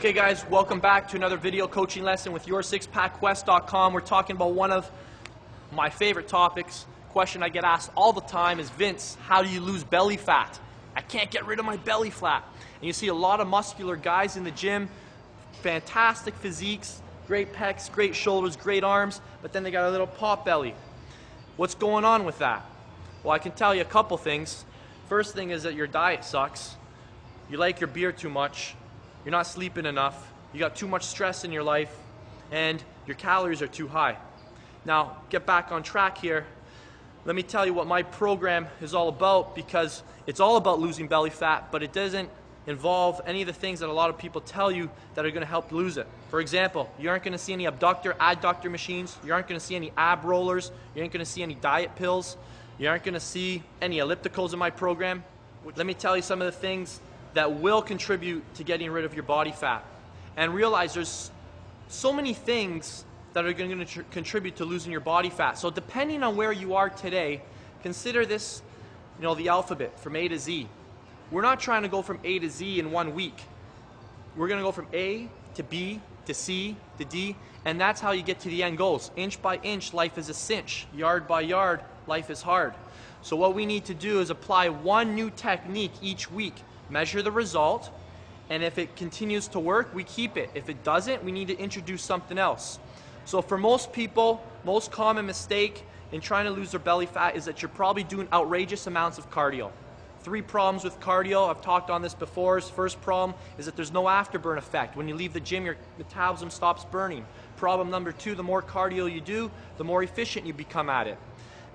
Okay guys, welcome back to another video coaching lesson with YourSixPackQuest.com. We're talking about one of my favorite topics. Question I get asked all the time is, Vince, how do you lose belly fat? I can't get rid of my belly fat. And you see a lot of muscular guys in the gym, fantastic physiques, great pecs, great shoulders, great arms, but then they got a little pot belly. What's going on with that? Well, I can tell you a couple things. First thing is that your diet sucks. You like your beer too much. You're not sleeping enough. You got too much stress in your life, and your calories are too high. Now, get back on track here. Let me tell you what my program is all about, because it's all about losing belly fat, but it doesn't involve any of the things that a lot of people tell you that are going to help lose it. For example, you aren't going to see any abductor, adductor machines. You aren't going to see any ab rollers. You aren't going to see any diet pills. You aren't going to see any ellipticals in my program. Let me tell you some of the things that will contribute to getting rid of your body fat. And realize there's so many things that are going to contribute to losing your body fat. So depending on where you are today, consider this, the alphabet from A to Z. We're not trying to go from A to Z in 1 week. We're going to go from A to B to C to D, and that's how you get to the end goals. Inch by inch, life is a cinch. Yard by yard, life is hard. So what we need to do is apply one new technique each week. Measure the result, and if it continues to work, we keep it. If it doesn't, we need to introduce something else. So for most people, most common mistake in trying to lose their belly fat is that you're probably doing outrageous amounts of cardio. 3 problems with cardio, I've talked on this before. First problem is that there's no afterburn effect. When you leave the gym, your metabolism stops burning. Problem number 2, the more cardio you do, the more efficient you become at it.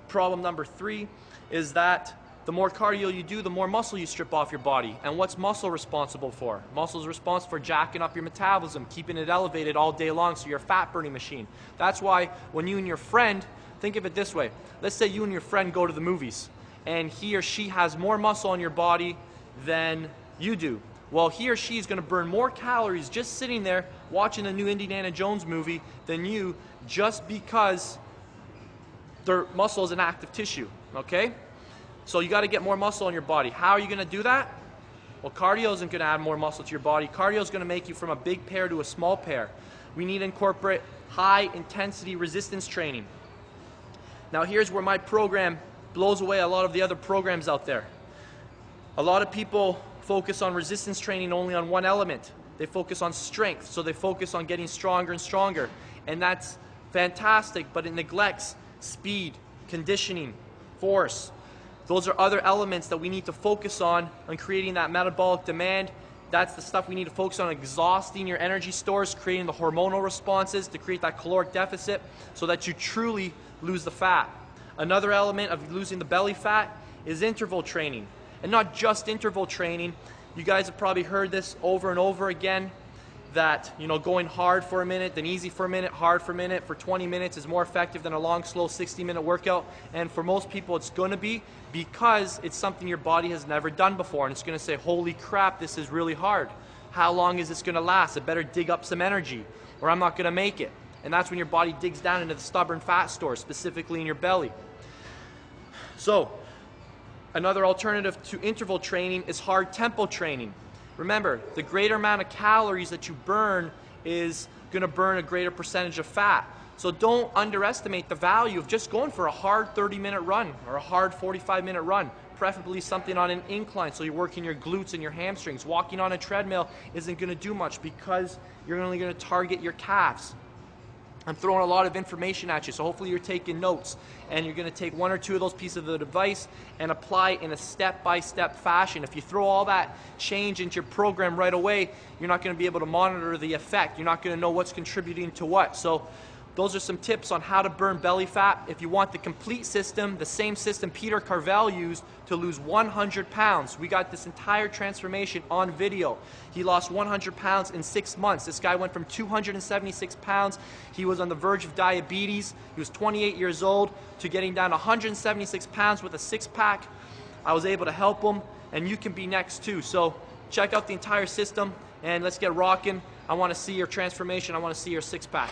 Problem number 3 is that the more cardio you do, the more muscle you strip off your body. And what's muscle responsible for? Muscle is responsible for jacking up your metabolism, keeping it elevated all day long, so you're a fat burning machine. That's why when you and your friend, think of it this way. Let's say you and your friend go to the movies, and he or she has more muscle on your body than you do. Well, he or she is going to burn more calories just sitting there watching the new Indiana Jones movie than you, just because their muscle is an active tissue, okay? So you got to get more muscle on your body. How are you going to do that? Well, cardio isn't going to add more muscle to your body. Cardio is going to make you from a big pair to a small pair. We need to incorporate high intensity resistance training. Now here's where my program blows away a lot of the other programs out there. A lot of people focus on resistance training only on one element. They focus on strength, so they focus on getting stronger and stronger. And that's fantastic, but it neglects speed, conditioning, force. Those are other elements that we need to focus on creating that metabolic demand. That's the stuff we need to focus on, exhausting your energy stores, creating the hormonal responses to create that caloric deficit so that you truly lose the fat. Another element of losing the belly fat is interval training. And not just interval training. You guys have probably heard this over and over again, that going hard for a minute, then easy for a minute, hard for a minute, for 20 minutes is more effective than a long, slow 60-minute workout. And for most people it's going to be, because it's something your body has never done before, and it's going to say, holy crap, this is really hard. How long is this going to last? I better dig up some energy, or I'm not going to make it. And that's when your body digs down into the stubborn fat stores, specifically in your belly. So another alternative to interval training is hard tempo training. Remember, the greater amount of calories that you burn is going to burn a greater percentage of fat. So don't underestimate the value of just going for a hard 30-minute run or a hard 45-minute run, preferably something on an incline so you're working your glutes and your hamstrings. Walking on a treadmill isn't going to do much because you're only going to target your calves. I'm throwing a lot of information at you, so hopefully you're taking notes, and you're going to take 1 or 2 of those pieces of advice and apply it in a step-by-step fashion. If you throw all that change into your program right away, you're not going to be able to monitor the effect. You're not going to know what's contributing to what. So those are some tips on how to burn belly fat. If you want the complete system, the same system Peter Carvel used to lose 100 pounds, we got this entire transformation on video. He lost 100 pounds in 6 months. This guy went from 276 pounds, he was on the verge of diabetes, he was 28 years old, to getting down 176 pounds with a 6-pack. I was able to help him, and you can be next too. So check out the entire system, and let's get rocking. I want to see your transformation. I want to see your 6-pack.